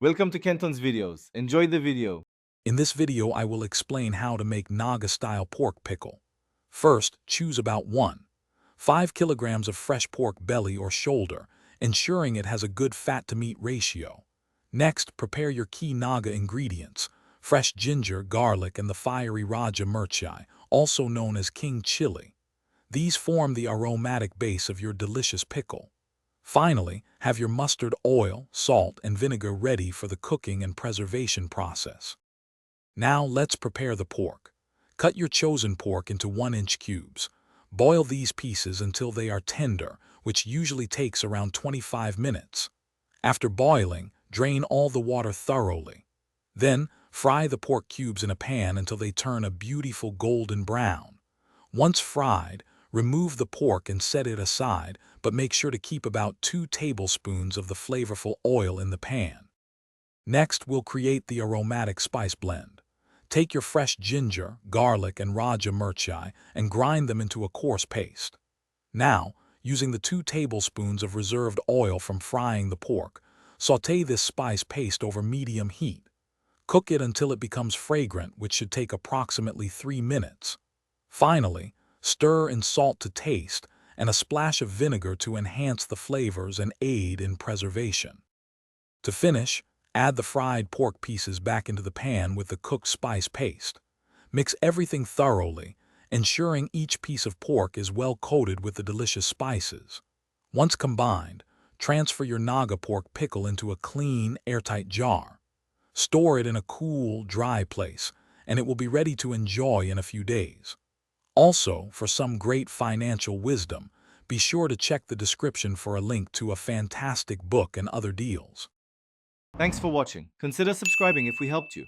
Welcome to Kenton's videos. Enjoy the video. In this video, I will explain how to make Naga-style pork pickle. First, choose about 5 kilograms of fresh pork belly or shoulder, ensuring it has a good fat-to-meat ratio. Next, prepare your key Naga ingredients, fresh ginger, garlic, and the fiery Raja mirchi, also known as king chili. These form the aromatic base of your delicious pickle. Finally, have your mustard oil, salt, and vinegar ready for the cooking and preservation process. Now let's prepare the pork. Cut your chosen pork into 1-inch cubes. Boil these pieces until they are tender, which usually takes around 25 minutes. After boiling, drain all the water thoroughly. Then, fry the pork cubes in a pan until they turn a beautiful golden brown. Once fried, remove the pork and set it aside, but make sure to keep about 2 tablespoons of the flavorful oil in the pan. Next, we'll create the aromatic spice blend. Take your fresh ginger, garlic, and Raja mirchi and grind them into a coarse paste. Now, using the 2 tablespoons of reserved oil from frying the pork, sauté this spice paste over medium heat. Cook it until it becomes fragrant, which should take approximately 3 minutes. Finally, stir in salt to taste and a splash of vinegar to enhance the flavors and aid in preservation. To finish, add the fried pork pieces back into the pan with the cooked spice paste. Mix everything thoroughly, ensuring each piece of pork is well coated with the delicious spices. Once combined, transfer your Naga pork pickle into a clean, airtight jar. Store it in a cool, dry place, and it will be ready to enjoy in a few days. Also, for some great financial wisdom, be sure to check the description for a link to a fantastic book and other deals. Thanks for watching. Consider subscribing if we helped you.